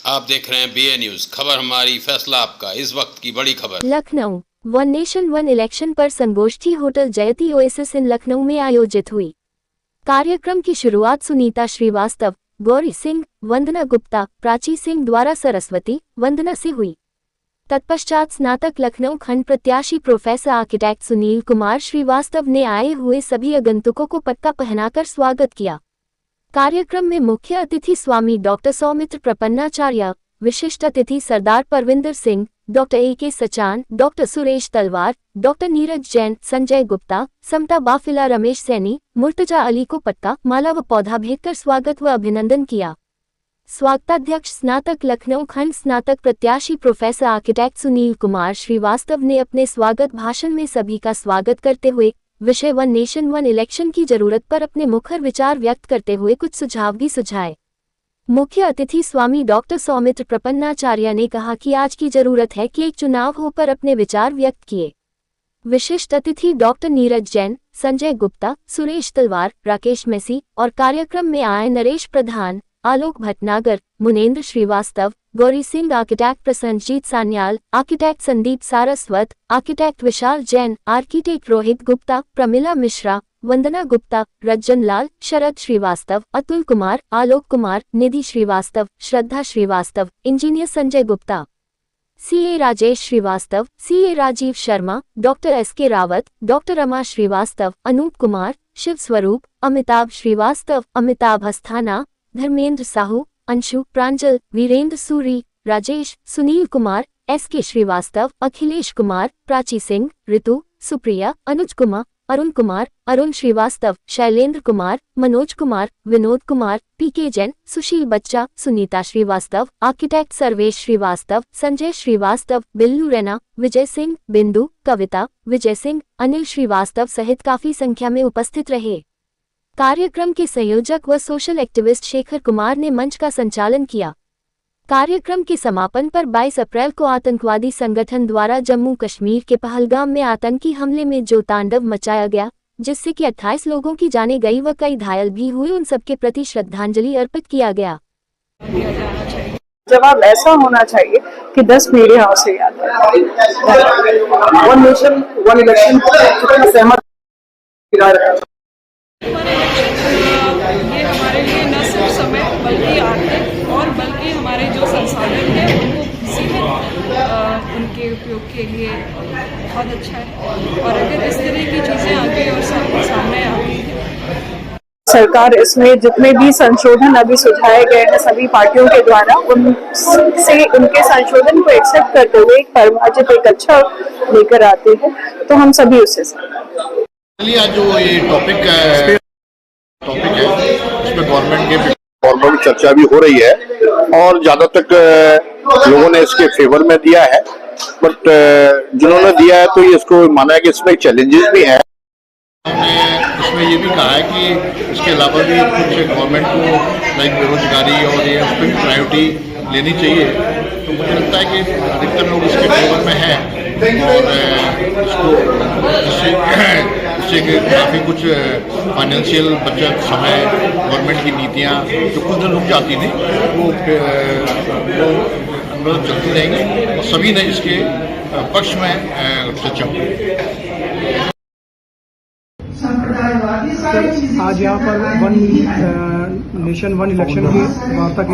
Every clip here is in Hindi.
आप देख रहे हैं BA न्यूज, खबर हमारी फैसला आपका। इस वक्त की बड़ी खबर। Lucknow one nation one election पर संगोष्ठी होटल जयति ओएसिस इन लखनऊ में आयोजित हुई। कार्यक्रम की शुरुआत सुनीता श्रीवास्तव, गौरी सिंह, वंदना गुप्ता, प्राची सिंह द्वारा सरस्वती वंदना से हुई। तत्पश्चात स्नातक लखनऊ खंड प्रत्याशी प्रोफेसर आर्किटेक्ट सुनील कुमार श्रीवास्तव ने आए हुए सभी आगंतुकों को पट्टा पहनाकर स्वागत किया। कार्यक्रम में मुख्य अतिथि स्वामी डॉक्टर सौमित्र प्रपन्नाचार्य, विशिष्ट अतिथि Sardar Parvinder Singh, doctor AK Sachan, doctor Suresh Talwar, doctor Neeraj Jain, Sanjay Gupta, Samta Bafila, Ramesh Saini, Murtaza Ali को पट्टा, माला व पौधा भेंटकर स्वागत व अभिनंदन किया। स्वागताध्यक्ष स्नातक लखनऊ खंड स्नातक प्रत्याशी प्रोफेसर आर्किटेक्ट सुनील कुमार श्रीवास्तव ने अपने स्वागत भाषण में सभी का स्वागत करते हुए विषय वन नेशन वन इलेक्शन की जरूरत पर अपने मुखर विचार व्यक्त करते हुए कुछ सुझाव भी सुझाए। मुख्य अतिथि स्वामी डॉक्टर सौमित्र प्रपन्नाचार्य ने कहा कि आज की जरूरत है कि एक चुनाव हो पर अपने विचार व्यक्त किए। विशिष्ट अतिथि डॉक्टर नीरज जैन, संजय गुप्ता, सुरेश तलवार, राकेश मेसी और कार्यक्रम में आए Naresh Pradhan, Alok Bhatnagar, Munendra Srivastava, Gauri Singh, architect Prasannajit Sanyal, architect Sandeep Saraswat, architect Vishal Jain, architect Rohit Gupta, Pramila Mishra, Vandana Gupta, Rajjan Lal, Sharad Srivastava, Atul Kumar, Alok Kumar, Nidhi Srivastava, Shraddha Srivastava, engineer Sanjay Gupta, CA Rajesh Srivastava, CA Rajeev Sharma, doctor SK Rawat, doctor Rama Srivastava, Anoop Kumar, Shiv स्वरूप, अमिताभ श्रीवास्तव, अमिताभ अस्थाना, धर्मेंद्र साहू, अंशु, प्रांजल, वीरेंद्र सूरी, राजेश, सुनील कुमार, SK श्रीवास्तव, अखिलेश कुमार, प्राची सिंह, ऋतु, सुप्रिया, अनुज कुमार, अरुण कुमार, अरुण श्रीवास्तव, शैलेंद्र कुमार, मनोज कुमार, विनोद कुमार, PK जैन, सुशील बच्चा, सुनीता श्रीवास्तव, आर्किटेक्ट सर्वेश श्रीवास्तव, संजय श्रीवास्तव, बिल्लू रैना, विजय सिंह, बिंदु, कविता, विजय सिंह, अनिल श्रीवास्तव सहित काफी संख्या में उपस्थित रहे। कार्यक्रम के संयोजक व सोशल एक्टिविस्ट शेखर कुमार ने मंच का संचालन किया। कार्यक्रम के समापन पर 22 अप्रैल को आतंकवादी संगठन द्वारा जम्मू कश्मीर के पहलगाम में आतंकी हमले में जो तांडव मचाया गया, जिससे कि 28 लोगों की जानें गई व कई घायल भी हुए, उन सबके प्रति श्रद्धांजलि अर्पित किया गया। जवाब ऐसा होना चाहिए कि 10 पीढ़ी से याद है। वन नेशन वन इलेक्शन कितना सहमत ये हमारे लिए न सिर्फ समय बल्कि आर्थिक और बल्कि हमारे जो संसाधन हैं उनको सीमित उनके उपयोग के लिए बहुत अच्छा है। और अगर इस तरह की चीज़ें आगे और सामने आती हैं, सरकार इसमें जितने भी संशोधन अभी सुझाए गए हैं सभी पार्टियों के द्वारा, उनसे उनके संशोधन को एक्सेप्ट करते हुए एक परिमार्जित एक अच्छा लेकर आते हैं, तो हम सभी उससे चलिए आज जो ये टॉपिक है इसमें गवर्नमेंट की चर्चा भी हो रही है और ज्यादा तक लोगों ने इसके फेवर में दिया है, बट जिन्होंने दिया है तो ये इसको माना है कि इसमें चैलेंजेस भी हैं। हमने इसमें ये भी कहा है कि इसके अलावा भी कुछ गवर्नमेंट को लाइक बेरोजगारी और ये उस पर भी प्रायोरिटी लेनी चाहिए। तो मुझे लगता है कि अधिकतर लोग इसके फेवर में हैं और इससे काफ़ी कुछ फाइनेंशियल बचत, समय, गवर्नमेंट की नीतियाँ जो कुछ दिन रुक जाती थी वो मतलब चलती रहेंगी और सभी ने इसके पक्ष में चर्चा की। आज यहाँ पर वन नेशन वन इलेक्शन की वार्ता की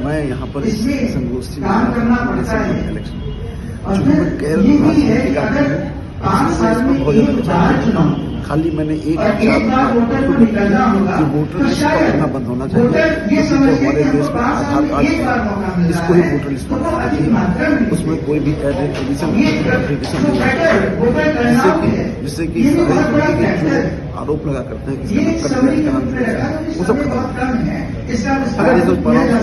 मैं यहाँ पर संगोष्ठी में इलेक्शन बहुत ज़्यादा खाली मैंने एक कि वोटर लिस्ट का होना बंद होना चाहिए। जो हमारे देश में आधार कार्ड है इसको ही वोटर लिस्ट बनाना चाहिए, उसमें कोई भी एडिशन जिससे कि जो आरोप लगा करते हैं कि वो सब खत्म। अगर ये सब बनाना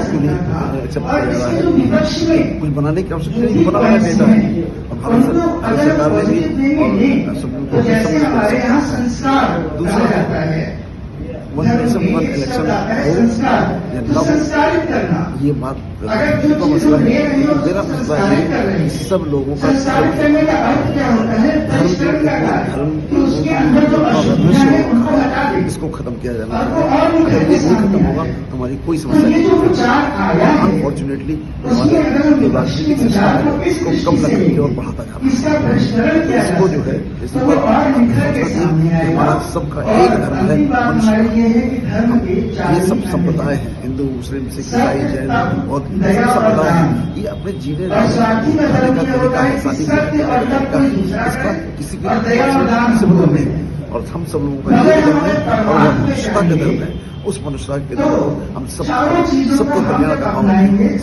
एक्सेप्ट किया जा रहा है, कुछ बनाने की आवश्यकता नहीं, बनाना डेटा है और भारत सरकार ने भी और सुप्रीम कोर्ट ने दूसरा वन नेशन वन इलेक्शन हो या न हो, ये बात ये तो मसला है। लेकिन मेरा मसला है कि सब लोगों का धर्म इसको खत्म किया जाना चाहिए। अगर ये नहीं खत्म होगा तो हमारी कोई समस्या नहीं। अनफॉर्चुनेटली हमारे जो राजनीतिक सिस्टम है इसको कम न करके और बढ़ाता जाना है। इसको जो है इस पर हमारा सबका एक धर्म है मनुष्य का। ये सब संप्रदाय हैं, हिंदू मुस्लिम सिख ईसाई जैन और सब संप्रदाय हैं। ये अपने जीने का तरीका है, शादी का तरीका है। इसका किसी की से मतलब नहीं। और हम सब लोगों का एक धर्म है और वह मनुष्यता का धर्म है। उस मनुष्यता के धर्म हम सबको कल्याण का भाव,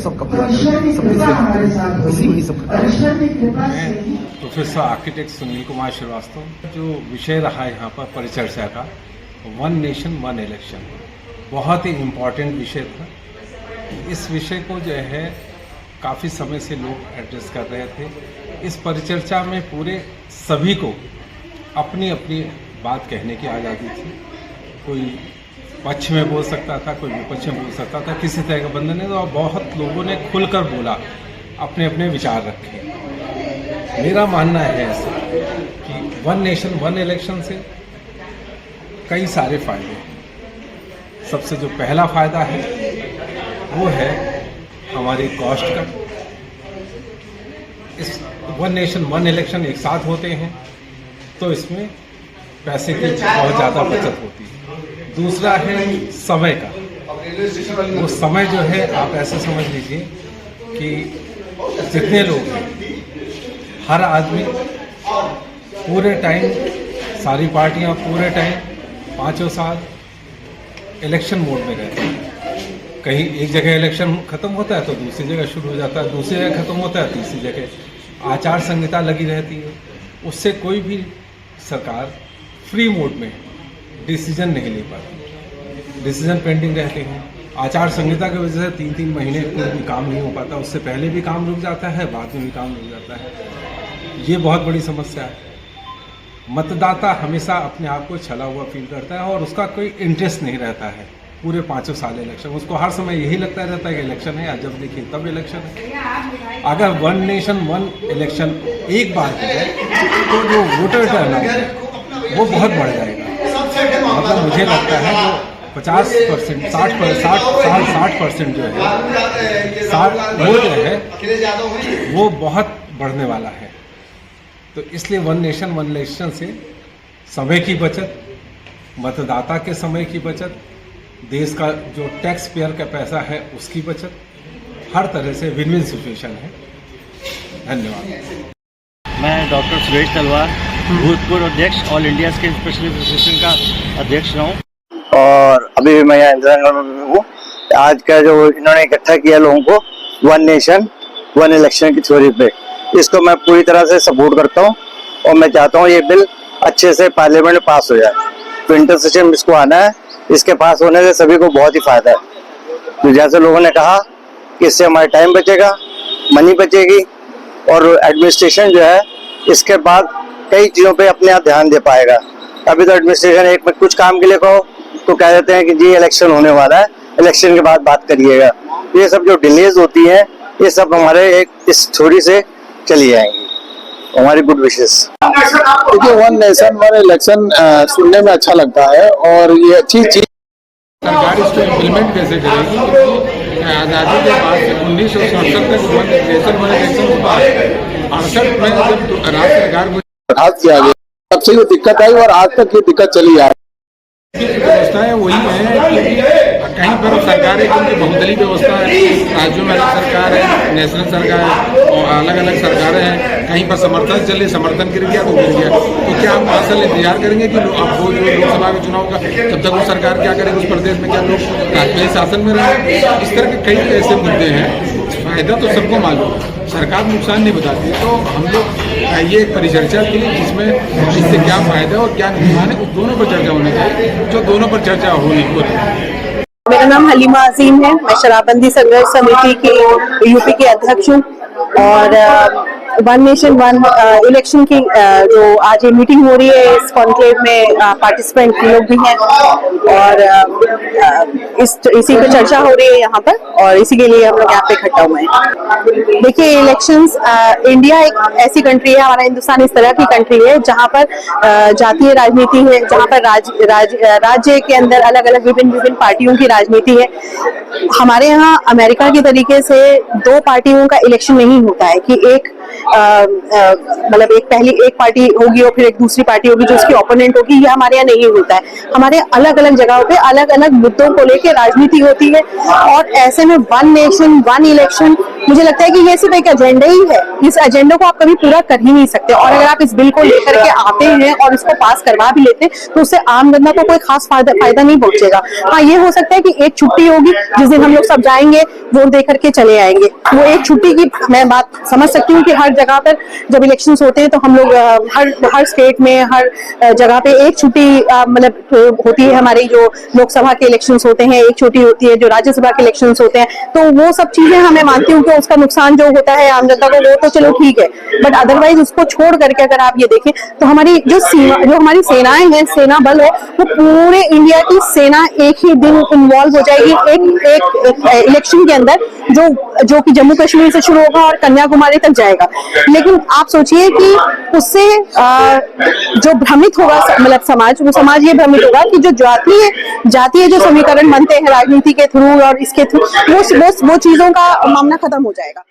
सबका भला करें, सबकी सेवा करें, इसी में सबका मैं प्रोफेसर आर्किटेक्ट सुनील कुमार श्रीवास्तव। जो विषय रहा यहाँ पर परिचर्चा का, वन नेशन वन इलेक्शन, बहुत ही इम्पोर्टेंट विषय था। इस विषय को जो है काफ़ी समय से लोग एड्रेस कर रहे थे। इस परिचर्चा में पूरे सभी को अपनी अपनी बात कहने की आज़ादी थी। कोई पक्ष में बोल सकता था, कोई विपक्ष में बोल सकता था, किसी तरह का बंधन नहीं था। और बहुत लोगों ने खुलकर बोला, अपने अपने विचार रखे। मेरा मानना है ऐसा कि वन नेशन वन इलेक्शन से कई सारे फायदे हैं। सबसे जो पहला फायदा है वो है हमारी कॉस्ट का। इस वन नेशन वन इलेक्शन एक साथ होते हैं तो इसमें पैसे की बहुत ज़्यादा बचत होती है। दूसरा है समय का। वो समय जो है आप ऐसे समझ लीजिए कि जितने लोग हैं, हर आदमी पूरे टाइम, सारी पार्टियां पूरे टाइम 5 साल इलेक्शन मोड में रहते हैं। कहीं एक जगह इलेक्शन खत्म होता है तो दूसरी जगह शुरू हो जाता है, दूसरी जगह खत्म होता है तीसरी जगह आचार संहिता लगी रहती है। उससे कोई भी सरकार फ्री मोड में डिसीजन नहीं ले पाती, डिसीजन पेंडिंग रहते हैं। आचार संहिता की वजह से 3-3 महीने कोई भी काम नहीं हो पाता, उससे पहले भी काम रुक जाता है, बाद में भी काम रुक जाता है। ये बहुत बड़ी समस्या है। मतदाता हमेशा अपने आप को छला हुआ फील करता है और उसका कोई इंटरेस्ट नहीं रहता है पूरे 5 साल इलेक्शन। उसको हर समय यही लगता रहता है कि इलेक्शन है, जब देखिए तब इलेक्शन है। अगर वन नेशन वन इलेक्शन एक बार हो जाए तो जो वोटर टर्नआउट है वो बहुत बढ़ जाएगा। मतलब मुझे लगता है जो 50%, 60% जो है, वो जो है वो बहुत बढ़ने वाला है। तो इसलिए वन नेशन वन इलेक्शन से समय की बचत, मतदाता के समय की बचत, देश का जो टैक्स पेयर का पैसा है उसकी बचत, हर तरह से विन विन सिचुएशन है। धन्यवाद। मैं डॉक्टर सुरेश तलवार, भूतपूर्व अध्यक्ष all India skin specialist association का अध्यक्ष रहा हूँ और अभी भी मैं यहाँ इंतजार में हूँ। आज का जो इन्होंने इकट्ठा किया लोगों को वन नेशन वन इलेक्शन की थ्योरी पे, इसको मैं पूरी तरह से सपोर्ट करता हूँ और मैं चाहता हूँ ये बिल अच्छे से पार्लियामेंट में पास हो जाए। विंटर सेशन में इसको आना है, इसके पास होने से सभी को बहुत ही फायदा है। तो जैसे लोगों ने कहा कि इससे हमारा टाइम बचेगा, मनी बचेगी और एडमिनिस्ट्रेशन जो है इसके बाद कई चीज़ों पे अपने आप ध्यान दे पाएगा। अभी तो एडमिनिस्ट्रेशन एक में कुछ काम के लिए कहो तो कह देते हैं कि जी इलेक्शन होने वाला है, इलेक्शन के बाद बात करिएगा। ये सब जो डिलेज होती हैं ये सब हमारे एक इस थ्योरी से चली जाएंगी। हमारी गुड विशेस। देखिए वन नेशन वन इलेक्शन सुनने में अच्छा लगता है और ये अच्छी चीज सरकार इसको इम्प्लीमेंट कैसे करेगी? आज़ादी के बाद 1967 तक वन नेशन वन इलेक्शन के बाद 68 में जब राज्य सरकार बर्खास्त किया गया, तब से ये दिक्कत आई और आज तक ये दिक्कत चली आ रही की व्यवस्थाएं वही है क्योंकि कहीं पर सरकार है, क्योंकि बहुदलीय व्यवस्था है, राज्यों में अलग सरकार है, नेशनल सरकार है और अलग अलग सरकारें हैं। कहीं पर समर्थन चले, समर्थन गिर गया तो गिर गया। तो क्या हम मार्शल इंतजार करेंगे कि अब वो जो लोकसभा का चुनाव होगा जब तक वो सरकार क्या करेगी उस प्रदेश में, क्या लोग राजनीतिक शासन में रहेंगे? इस तरह के कई ऐसे मुद्दे हैं। फायदा तो सबको मालूम है, सरकार नुकसान नहीं बताती। तो हम लोग ये एक परिचर्चा की जिसमें इससे क्या फायदा और क्या नुकसान है, उस दोनों पर चर्चा होनी चाहिए, जो दोनों पर चर्चा होनी चाहिए। मेरा नाम हलीमा अजीम है, मैं शराबबंदी संघर्ष समिति की यूपी के अध्यक्ष हूँ और वन नेशन वन इलेक्शन की जो आज ये मीटिंग हो रही है, इस कॉन्क्लेव में पार्टिसिपेंट लोग भी हैं और इसी पे चर्चा हो रही है यहाँ पर और इसी के लिए हम लोग यहाँ पे इकट्ठा हुए हैं। देखिए, इलेक्शंस, इंडिया एक ऐसी कंट्री है, हमारा हिंदुस्तान इस तरह की कंट्री है जहाँ पर जातीय राजनीति है, जहाँ पर राज्य के अंदर अलग अलग विभिन्न पार्टियों की राजनीति है। हमारे यहाँ अमेरिका के तरीके से दो पार्टियों का इलेक्शन नहीं होता है कि एक मतलब एक पार्टी होगी और फिर एक दूसरी पार्टी होगी जो उसकी ओपोनेंट होगी। ये हमारे यहाँ नहीं होता है। हमारे अलग अलग जगहों पे अलग अलग मुद्दों को लेकर राजनीति होती है और ऐसे में वन नेशन वन इलेक्शन, मुझे लगता है कि ये सिर्फ एक एजेंडा ही है। इस एजेंडा को आप कभी पूरा कर ही नहीं सकते और अगर आप इस बिल को लेकर के आते हैं और इसको पास करवा भी लेते हैं तो उससे आम जनता को कोई खास फायदा नहीं पहुंचेगा। हाँ, ये हो सकता है कि एक छुट्टी होगी जिस दिन हम लोग सब जाएंगे, वोट दे करके चले आएंगे। वो एक छुट्टी की मैं बात समझ सकती हूँ कि हर जगह पर जब इलेक्शंस होते हैं तो हम लोग हर स्टेट में हर जगह पे एक छुट्टी मतलब होती है। हमारी जो लोकसभा के इलेक्शंस होते हैं एक छुट्टी होती है, जो राज्यसभा के इलेक्शंस होते हैं, तो वो सब चीजें हमें मानती हूँ कि उसका नुकसान जो होता है आम जनता को वो तो चलो ठीक है, बट अदरवाइज उसको छोड़ करके अगर आप ये देखें तो हमारी जो हमारी सेनाएं हैं, सेना बल है, वो पूरे इंडिया की सेना एक ही दिन इन्वॉल्व हो जाएगी एक इलेक्शन के अंदर जो कि जम्मू कश्मीर से शुरू होगा और कन्याकुमारी तक जाएगा। लेकिन आप सोचिए कि उससे जो भ्रमित होगा मतलब समाज ये भ्रमित होगा कि जो जातीय जो समीकरण बनते हैं राजनीति के थ्रू और इसके थ्रू वो चीजों का मामला खत्म हो जाएगा।